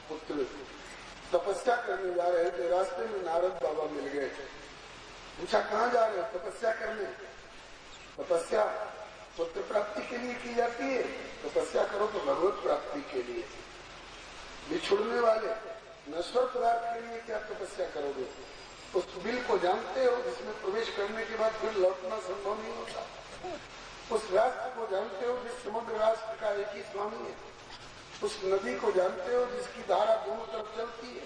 Speaker 1: पुत्र तपस्या करने जा रहे थे। रास्ते में नारद बाबा मिल गए, पूछा कहाँ जा रहे हो? तपस्या करने। तपस्या पुत्र प्राप्ति के लिए की जाती है, तपस्या करो तो भगवत प्राप्ति के लिए। बिछुड़ने वाले नश्वर पदार्थ के लिए क्या तपस्या करोगे? उस बिल को जानते हो जिसमें प्रवेश करने के बाद फिर लौटना संभव नहीं होता। उस राष्ट्र को जानते हो जिस समग्र राष्ट्र का एक ही स्वामी है। उस नदी को जानते हो जिसकी धारा दोनों तरफ चलती है।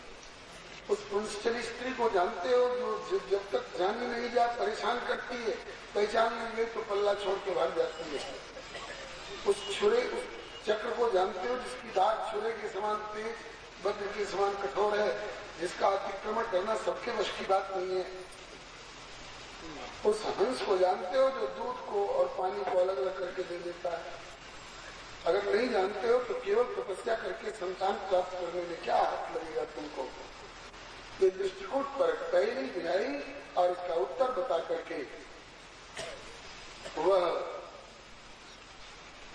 Speaker 1: उस पुंसचली स्त्री को जानते हो जो जब तक जानी नहीं जा परेशान करती है, पहचान नहीं गई तो पल्ला छोड़ के भाग जाती है। उस चक्र को जानते हो, जिसकी धार छुरे के समान तेज, वज्र के समान कठोर है, जिसका अतिक्रमण करना सबके वश की बात नहीं है। उस हंस को जानते हो जो दूध को और पानी को अलग अलग करके दे देता है। अगर नहीं जानते हो तो केवल तपस्या करके संतान प्राप्त करने में क्या हाथ लगेगा तुमको। ये दृष्टिकोण पर पहली बिनाई और इसका उत्तर बता करके वह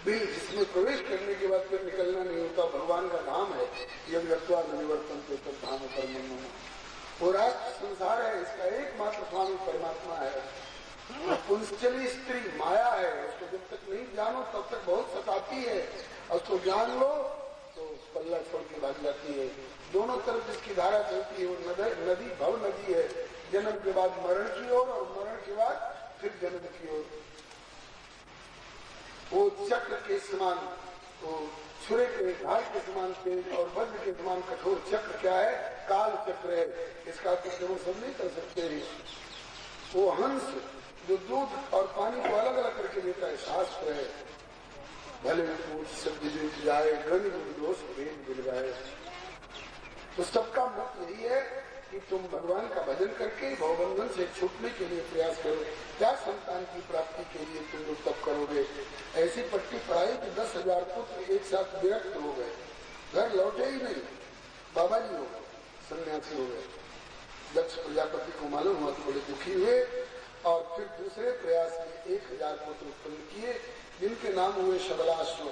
Speaker 1: बिल जिसमें प्रवेश करने के बाद फिर निकलना नहीं होता, भगवान का धाम है। यदि गत्वा निवर्तन तो तब धाम पर मन, वो राष्ट्र संसार है, इसका एकमात्र स्वामी परमात्मा है। पुंसचली स्त्री माया है, उसको जब तक नहीं जानो तब तक बहुत सताती है, और उसको जान लो तो पल्ला छोड़ के भाग जाती है। दोनों तरफ जिसकी धारा चलती है वो नदी भव नदी है, जन्म के बाद मरण की ओर और मरण के बाद फिर जन्म की ओर। वो चक्र के समान, वो छुरे के धार के समान तेज और वज्र के समान कठोर चक्र क्या है? काल चक्र है। इसका अतिक्रमण सब नहीं कर सकते हैं। वो हंस जो दूध और पानी को अलग अलग करके देता है, शास्त्र है। भले शब्द जीत जाए, गण दोष भेद मिल जाए, तो सबका मत यही है कि तुम भगवान का भजन करके भवबंधन से छूटने के लिए प्रयास करो। क्या संतान की प्राप्ति के लिए तुम लोग तब करोगे? ऐसी पट्टी पढ़ाई कि 10,000 पुत्र एक साथ विरक्त हो गए, घर लौटे ही नहीं, बाबा जी हो गए, सन्यासी हो गए। दक्ष प्रजापति को मालूम हुआ तो बड़े दुखी हुए और फिर दूसरे प्रयास में 1,000 पुत्र उत्पन्न किए, जिनके नाम हुए शबलाश्व।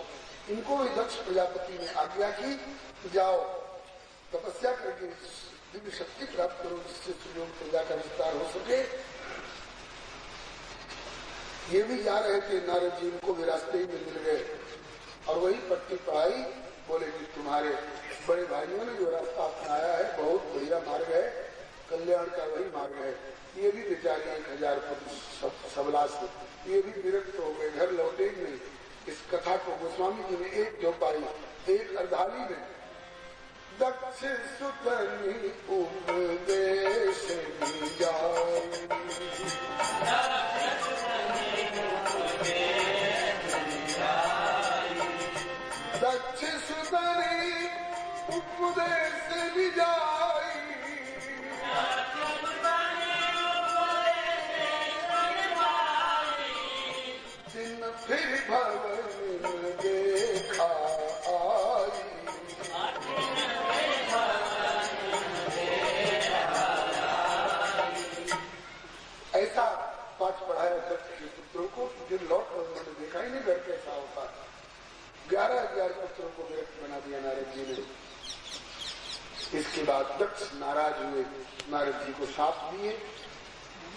Speaker 1: इनको भी दक्ष प्रजापति ने आज्ञा की, जाओ तपस्या करके दिव्य शक्ति प्राप्त करो, जिससे सुयोग प्रजा का विस्तार हो सके। ये भी जा रहे थे, नारद जी इनको भी रास्ते ही में मिल गए और वही पट्टी पढ़ाई। बोले कि तुम्हारे बड़े भाइयों ने जो रास्ता अपनाया है बहुत बढ़िया मार्ग है, कल्याण का वही मार्ग है। ये भी बेचारे 1,000 पुत्र सबलाश, ये भी विरक्त हो गए, घर लौटे ही नहीं। इस कथा को गोस्वामी जी ने एक चौपाई, एक अर्धाली में दक्ष सुतनि उपदेश जाओ, दक्ष सुतनि उपदेश जाई, दिन फिर भवन देखा आई। ऐसा पाठ पढ़ाया दक्ष के पुत्रों को, दिन लौट कर उन्होंने देखा ही नहीं घर कैसा होता। 11,000 पुत्रों को विरक्त बना दिया नारद जी ने। इसके बाद दक्ष नाराज हुए, नारद जी को शाप दिए।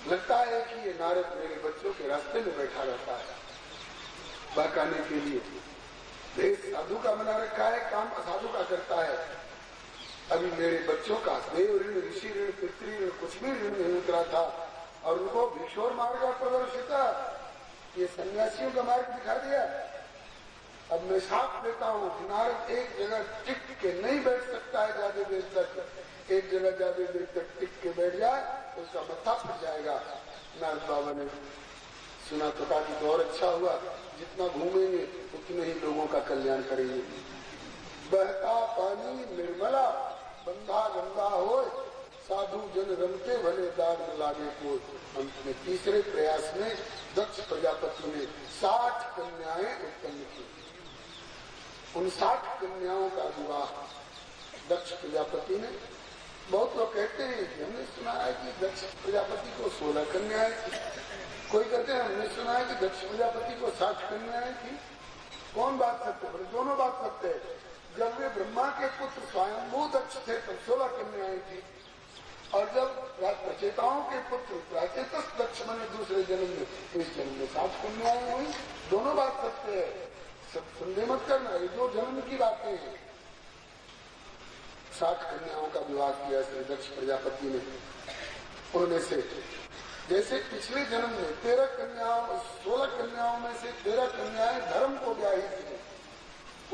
Speaker 1: लगता है कि ये नारद मेरे बच्चों के रास्ते में बैठा रहता है बहकाने के लिए। देश साधु का बना रखा है, काम असाधु का करता है। अभी मेरे बच्चों का देव ऋण, ऋषि ऋण, पितृ ऋण कुछ भी ऋण नहीं उतरा था और उनको भिक्षोर मार्ग प्रदर्शिता, ये सन्यासियों का मार्ग दिखा दिया। अब मैं साफ देता हूँ, नारद एक जगह टिक के नहीं बैठ सकता है ज्यादा देर तक। एक जगह ज्यादा देर तक टिक के बैठ जाए तो उसका मत्था फट जाएगा। नारद बाबा ने सुना तो कहा कि तो और अच्छा हुआ, जितना घूमेंगे उतने ही लोगों का कल्याण करेंगे। बहता पानी निर्मला, बंधा गंगा हो, साधु जन रमते भले दाग न लागे को। अंत में तीसरे प्रयास में दक्ष प्रजापति ने 60 कन्याएं उत्पन्न की। उन 60 कन्याओं का विवाह दक्ष प्रजापति ने। बहुत लोग कहते हैं कि हमने सुना है कि दक्ष प्रजापति को 16 कन्याएं थी, कोई कहते हैं हमने सुना है कि दक्ष प्रजापति को 60 कन्याएं थी। कौन बात सत्य है? दोनों बात सत्य है। जब वे ब्रह्मा के पुत्र स्वयंभू दक्ष थे तब 16 कन्याएं थी, और जब प्रचेताओं के पुत्र प्राचेत दक्ष बने दूसरे जन्म में, तो इस जन्म में 60 कन्याएं हुई। दोनों बात सत्य है, सब संदेह मत करना, ये 2 जन्म की बातें हैं। 60 कन्याओं का विवाह किया श्री दक्ष प्रजापति ने। उनमें से जैसे पिछले जन्म में 16 कन्याओं में से 13 कन्याएं धर्म को ब्याही थी,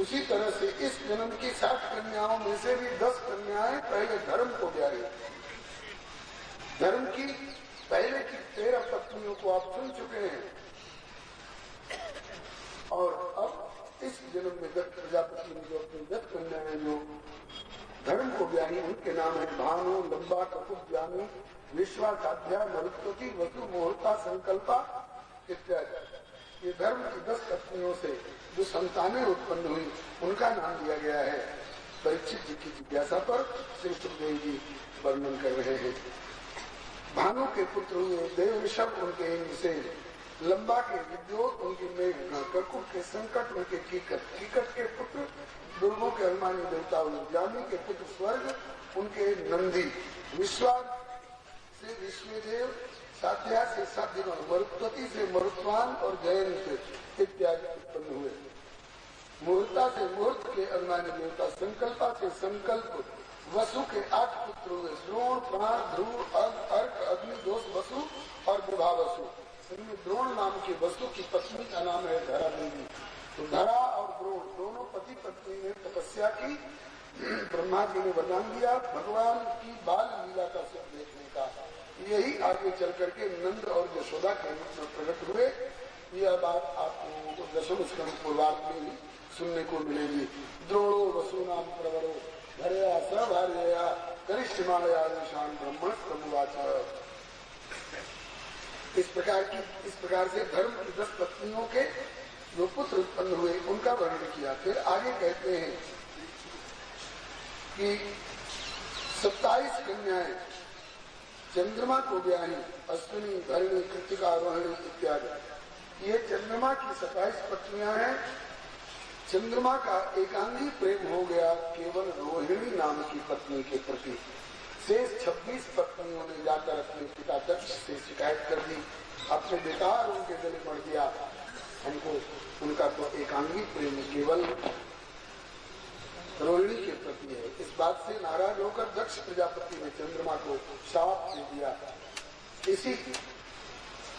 Speaker 1: उसी तरह से इस जन्म की 60 कन्याओं में से भी 10 कन्याएं पहले धर्म को ब्याही। धर्म की पहले की 13 पत्नियों को आप सुन चुके हैं, और अब इस जन्म में दत्त प्रजापति ने जो अपनी दत्त कन्याएं जो धर्म को ब्याही, उनके नाम है भानु, लंबा, ककुब्यामी, विश्वासाध्या, मरुत्वती, वसु, मुहूर्ता, संकल्पा इत्यादि। ये धर्म की 10 पत्नियों से जो संतानें उत्पन्न हुई उनका नाम दिया गया है। परीक्षित जी की जिज्ञासा पर श्री सुखदेव जी वर्णन कर रहे हैं। भानु के पुत्र हुए देव ऋषभ, उनके इंद्र से, लंबा के विद्योत, उनके मेघ, ककुट के संकट, उनके कीकट, कीकट के पुत्र दुर्गों के अभिमानी देवता हुए, जामी के पुत्र स्वर्ग, उनके नंदी, विश्वास से विश्वदेव, साध्या से साध्यगण, मरुत्वती से मरुत्वान और जयंत इत्यादि उत्पन्न हुए। मुहूर्ता से मुहूर्त के अभिमानी देवता, संकल्पा से संकल्प, वसु के 8 पुत्र हुए, द्रोण, प्राण, ध्रुव, अर्क, अग्नि, दोष, वसु और विभा वसु। इनमें द्रोण नाम की वसु की पत्नी का नाम है धरा देवी। तो धरा और द्रोण दोनों पति पत्नी ने तपस्या की। ब्रह्मा जी ने वरदान दिया भगवान की बाल लीला का सुख देखने का। यही आगे चल करके नंद और यशोदा के रूप में प्रकट हुए। यह बात आप लोगों को दशम स्कंद पूर्वार्ध में ही सुनने को मिलेगी। द्रोणो वसु नाम प्रवरो धरया सभार्यया करिष्यमाणया निशान ब्रह्मण समुवाच। इस प्रकार से धर्म की 10 पत्नियों के जो पुत्र उत्पन्न हुए उनका वर्णन किया। फिर आगे कहते हैं कि 27 कन्याएं चंद्रमा को ब्याही, अश्विनी, धरणी, कृतिका, रोहिणी इत्यादि। ये चंद्रमा की 27 पत्नियां हैं। चंद्रमा का एकांगी प्रेम हो गया केवल रोहिणी नाम की पत्नी के प्रति। शेष 26 पत्नियों ने जाकर अपने पिता दक्ष से शिकायत कर दी, अपने बेकार उनके गले मर दिया। हमको उनका तो एकांगी प्रेम केवल रोहिणी के प्रति है। इस बात से नाराज होकर दक्ष प्रजापति ने चंद्रमा को शाप दे दिया। इसी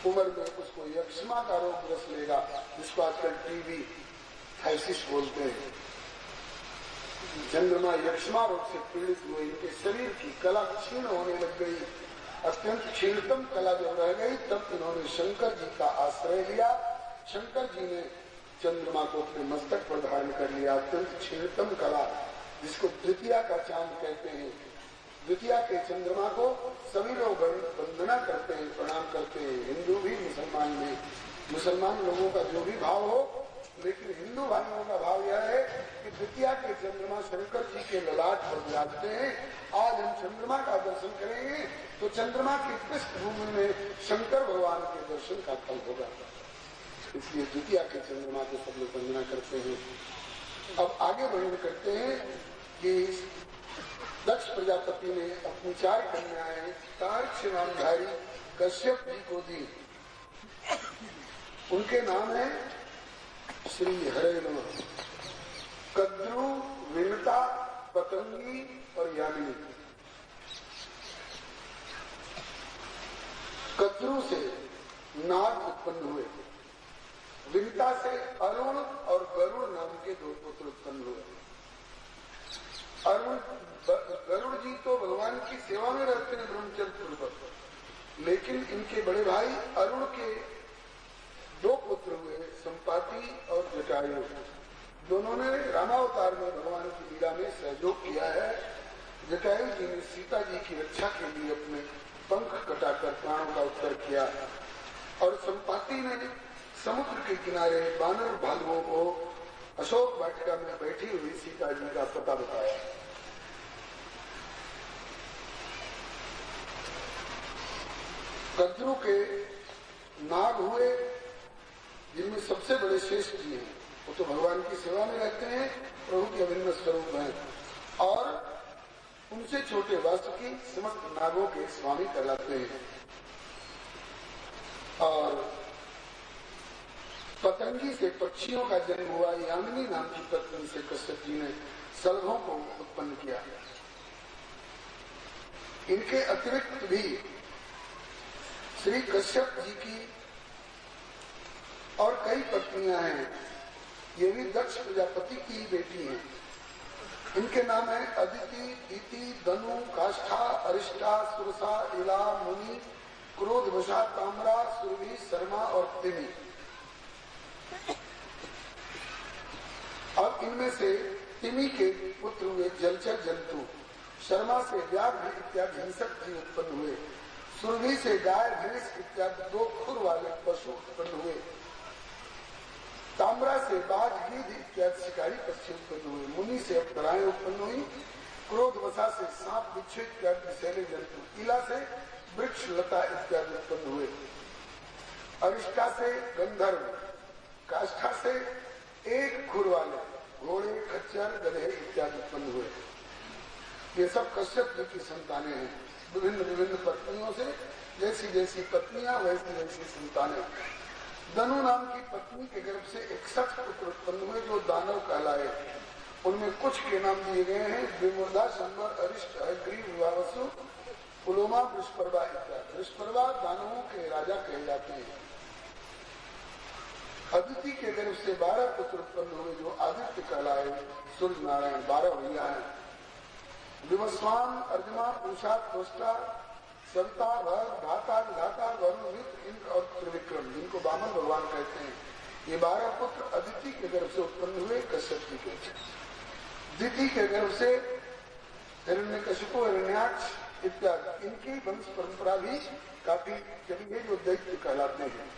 Speaker 1: उम्र में उसको यक्ष्मा का रोग ग्रस लेगा, जिसको आजकल टीबी थाइसिस बोलते हैं। चंद्रमा यक्ष्मा रोग से पीड़ित हुए। इनके शरीर की कला क्षीण होने लग गई। अत्यंत क्षीणतम कला जब रह गई तब इन्होंने शंकर जी का आश्रय लिया। शंकर जी ने चंद्रमा को अपने मस्तक पर धारण कर लिया। अत्यंत क्षीणतम कला, जिसको द्वितीया का चांद कहते हैं। द्वितीया के चंद्रमा को सभी लोग वंदना करते हैं, प्रणाम करते हैं। हिंदू भी, मुसलमान भी। मुसलमान लोगों का जो भी भाव हो, लेकिन हिंदू भाइयों का भाव यह है कि द्वितीया के चंद्रमा शंकर जी के ललाट पर विराजते हैं। आज हम चंद्रमा का दर्शन करेंगे तो चंद्रमा की पृष्ठभूमि में शंकर भगवान के दर्शन का फल होगा। इसलिए द्वितीया के चंद्रमा को सब लोग वंदना करते हैं। अब आगे वर्णन करते हैं कि दक्ष प्रजापति ने अपनी 4 कन्याएं तार्क्ष्यमानधारी कश्यप जी को दी। उनके नाम है श्री हरे नमः, कद्रु, विनता, पतंगी और यामिनी। कद्रु से नाग उत्पन्न हुए, विनता से अरुण और गरुड़ नाम के 2 पुत्र उत्पन्न हुए। गरुड़ जी तो भगवान की सेवा में रहते हैं ब्रह्मचर्य पर, लेकिन इनके बड़े भाई अरुण के 2 पुत्र हुए, संपाति और जटायु। दोनों ने रामावतार में भगवान की लीला में सहयोग किया है। जटायु जी ने सीता जी की रक्षा के लिए अपने पंख कटाकर प्राणों का उत्तर किया और संपाति ने समुद्र के किनारे बानर भालुओं को अशोक वाटिका में बैठी हुई सीता जी का पता बताया। कद्रु के नाग हुए, जिनमें सबसे बड़े श्रेष्ठ जी हैं। वो तो भगवान की सेवा में रहते हैं, प्रभु के अभिन्न स्वरूप हैं। और उनसे छोटे वासुकी समस्त नागों के स्वामी कहलाते हैं। और पतंगी से पक्षियों का जन्म हुआ। यामिनी नाम की पत्नी से कश्यप जी ने सलभों को उत्पन्न किया। इनके अतिरिक्त भी श्री कश्यप जी की और कई पत्नियां हैं। ये भी दक्ष प्रजापति की बेटी हैं। इनके नाम है अदिति, दीति, दनु, काष्ठा, अरिष्टा, सुरसा, इला, मुनि, क्रोधवशा, ताम्रा, सुरभि, शर्मा और तिमी। इनमें से तिमी के पुत्र हुए जलचर जंतु, शर्मा से व्याघ्र इत्यादि हिंसक जीव उत्पन्न हुए, सुरभि से गाय भैंस इत्यादि 2 खुर वाले पशु उत्पन्न हुए, ताम्रा से बाज गिद्ध इत्यादि शिकारी पक्षी उत्पन्न हुए, मुनि से अप्सराएं उत्पन्न हुई, क्रोध वसा से सांप बिच्छू इत्यादि विषैले जंतु, इला से वृक्ष लता इत्यादि उत्पन्न हुए, अरिष्टा से गंधर्व, काष्ठा से 1 खुर वाले घोड़े खच्चर गधे इत्यादि उत्पन्न हुए। ये सब कश्यप जी की संतानें हैं। विभिन्न विभिन्न पत्नियों से जैसी जैसी पत्नियां वैसी वैसी संतानें। दनु नाम की पत्नी के गर्भ से 61 पुत्र उत्पन्न हुए जो दानव कहलाए। उनमें कुछ के नाम दिए गए हैं विमुर्दा, शंबर, अरिष्ट, हयग्रीव, विवावसु, पुलोमा, वृषपर्वा इत्यादि। वृषपर्वा दानवों के राजा कहे जाते हैं। अदिति के गर्भ से 12 पुत्र उत्पन्न हुए जो आदित्य कहलाए। सूर्य नारायण 12 भैया है। विवस्वान, अर्जुमा, पूषा, त्वष्टा, सविता, भर, धाता, विधाता, वरुण, मित्र, इंद्र और त्रिविक्रम, जिनको वामन भगवान कहते हैं। ये 12 पुत्र अदिति के गर्भ से उत्पन्न हुए कश्यप जी के। दिति के गर्भ से हिरण्यकशिपु, हिरण्याक्ष इत्यादि। इनकी वंश परंपरा भी काफी चली है जो दैत्य कहलाते हैं।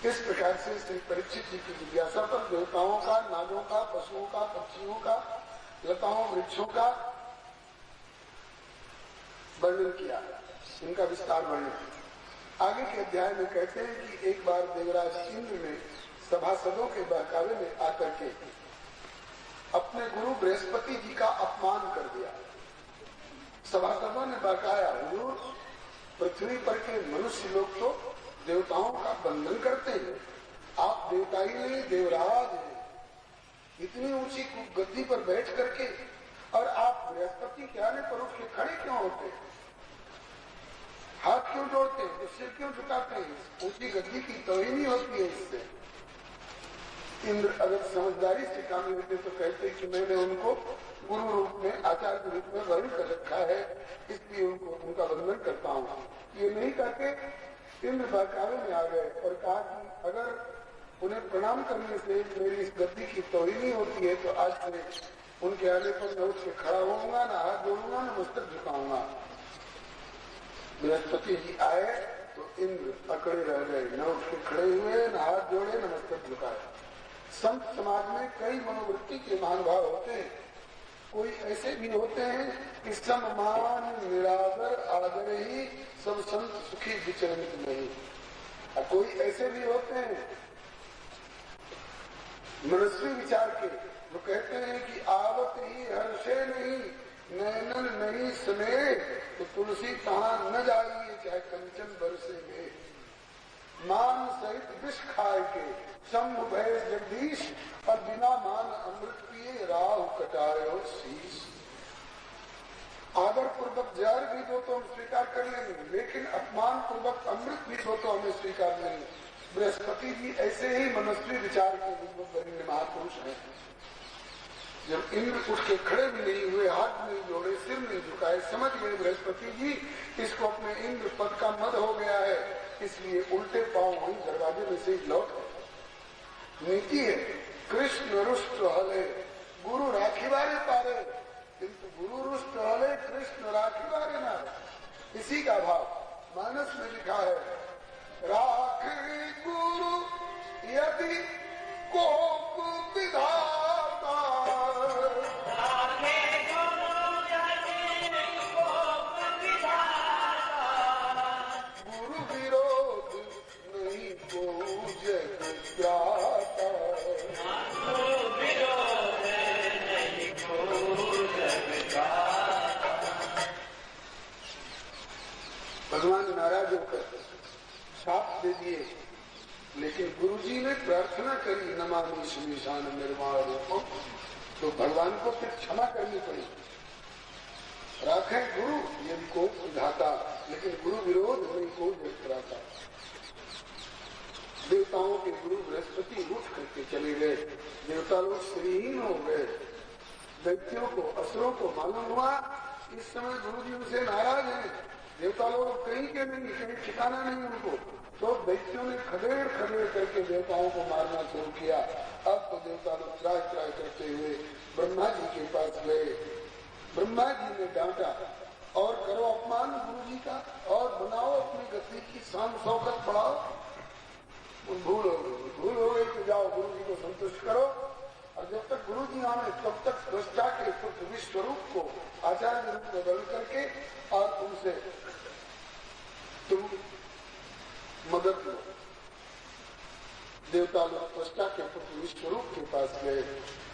Speaker 1: इस प्रकार से श्री परीक्षित जी की जिज्ञासा पर देवताओं का, नागों का, पशुओं का, पक्षियों का, लताओं वृक्षों का वर्णन किया, इनका विस्तार वर्णन। आगे के अध्याय में कहते हैं कि एक बार देवराज इंद्र ने सभासदों के बहकावे में आकर के अपने गुरु बृहस्पति जी का अपमान कर दिया। सभासदों ने बहकाया, हुजूर पृथ्वी पर के मनुष्य लोग तो देवताओं का बंधन करते हैं, आप देवता ही नहीं देवराज हैं, इतनी ऊंची गद्दी पर बैठ करके, और आप बृहस्पति के आने पर उठ के खड़े क्यों होते, हाथ क्यों जोड़ते हैं, सिर क्यों झुकाते हैं, ऊंची गद्दी की तोहिनी होती है इससे। इंद्र अगर समझदारी से काम लेते तो कहते कि मैंने उनको गुरु रूप में, आचार्य रूप में वर्ण कर रखा है, इसलिए उनका बंधन करता हूँ। ये नहीं कहते। इंद्र बहकावे में आ गए और कहा कि अगर उन्हें प्रणाम करने से मेरी इस गद्दी की तोहिनी होती है तो आज से उनके आने पर मैं उठ के खड़ा होऊंगा, ना हाथ जोड़ूंगा, ना मस्तक झुकाऊंगा। बृहस्पति जी आए तो इंद्र अकड़े रह गए, न उठ के खड़े हुए, न हाथ जोड़े, न मस्तक झुकाए। संत समाज में कई मनोवृत्ति के महानुभाव होते हैं। कोई ऐसे भी होते हैं कि सम्मान निरादर आदर ही सब संत सुखी विचलित नहीं, और कोई ऐसे भी होते हैं मनस्वी विचार के, जो कहते हैं कि आवत ही हर्षे नहीं, नैनन नहीं स्नेह, तो तुलसी कहाँ न जाइए चाहे कंचन बरसे में। मान सहित विष खाए के शंभु भय जगदीश, और बिना मान अमृत पिए राहु कटाए और शीश। आदर पूर्वक जहर भी दो तो हम स्वीकार कर लेंगे, लेकिन अपमान पूर्वक अमृत भी दो तो हमें स्वीकार नहीं। बृहस्पति जी ऐसे ही मनस्वी विचार के बड़े महापुरुष हैं। जब इंद्र उठ के खड़े भी नहीं हुए, हाथ नहीं जोड़े, सिर नहीं झुकाए, समझ गए बृहस्पति जी इसको अपने इंद्र पद का मद हो गया है, इसलिए उल्टे पांव वहीं दरवाजे में से लौट गए। नीति है कृष्ण रुष्ट हले गुरु राखीवारे पारे, किंतु गुरु रुष्ट हले कृष्ण राखीवारे ना। इसी का भाव मानस में लिखा है, राख गुरु यदि कोप विधाता, राखे गुरु यदि कोप विधाता, गुरु विरोध नहीं को जग त्राता, गुरु विरोध नहीं को जग त्राता। भगवान नाराज होकर शाप दे दिए, लेकिन गुरुजी ने प्रार्थना करी नमामि श्मीशान निर्माण रूपम, तो भगवान को फिर क्षमा करनी पड़ी। राखे गुरु यदि को विधाता, लेकिन गुरु विरोध नहीं को जगत्राता। देवताओं के गुरु बृहस्पति उठ करके चले गए, देवता लोग श्रीहीन हो गए। दैत्यों को, असुरों को मालूम हुआ इस समय गुरु जी उनसे नाराज हैं, देवता लोग कहीं के नहीं, कहीं ठिकाना नहीं उनको। तो दैत्यों ने खदेड़ खदेड़ करके देवताओं को मारना शुरू किया। अब तो देवता लोग त्राय त्राय करते हुए ब्रह्मा जी के पास गए। ब्रह्मा जी ने डांटा, और करो अपमान गुरु जी का, और बनाओ अपनी गति की शान शौकत बढ़ाओ। भूल हो गई तो जाओ गुरु जी को संतुष्ट करो, और जब तक गुरु जी आने तब तक दृष्टा के पुत्र विश्वरूप को आचार्य रूप में बदल करके और उनसे तुम मदद लो। देवता लोग दृष्टा के पुत्र विश्वरूप के पास गए,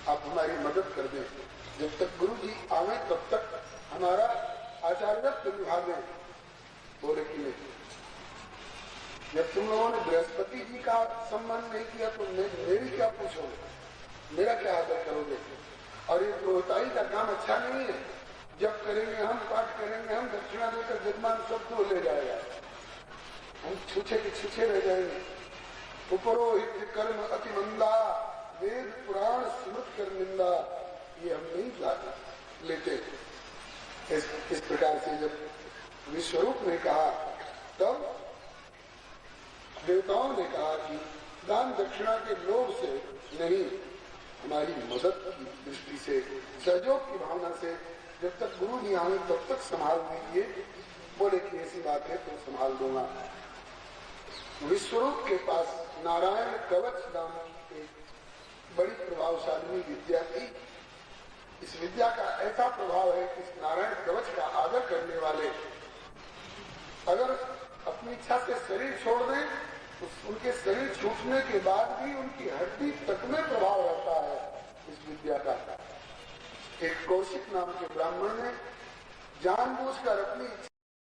Speaker 1: आप हमारी मदद कर दें, जब तक गुरु जी आवे तब तक हमारा आचार्यत्व निभावे। बोले कि नहीं, जब तुम लोगों ने बृहस्पति जी का सम्मान नहीं किया तो मेरी क्या पूछोगे, मेरा क्या आदर करोगे। और ये रोहताई का काम अच्छा नहीं है। जब करेंगे हम, पाठ करेंगे हम, दक्षिणा देकर जजमान सबको ले जाएगा, हम छूछे के छूछे रह जाएंगे। उपरोहित कर्म अति मंदा, वेद पुराण स्मृत कर निंदा, ये हम नहीं लेते। इस प्रकार से जब विश्वरूप ने कहा तब देवताओं ने कहा कि दान दक्षिणा के लोभ से नहीं, हमारी मदद की दृष्टि से, सहयोग की भावना से, जब तक गुरु नहीं आए तब तक संभाल दीजिए। बोले कि ऐसी बात है तो संभाल दूंगा। विश्वरूप के पास नारायण कवच नाम की एक बड़ी प्रभावशाली विद्या थी। इस विद्या का ऐसा प्रभाव है कि इस नारायण कवच का आदर करने वाले अगर अपनी इच्छा से शरीर छोड़ दें तो उनके शरीर छूटने के बाद भी उनकी हड्डी तक में प्रभाव रहता है इस विद्या का। एक कौशिक नाम के ब्राह्मण ने जानबूझकर अपनी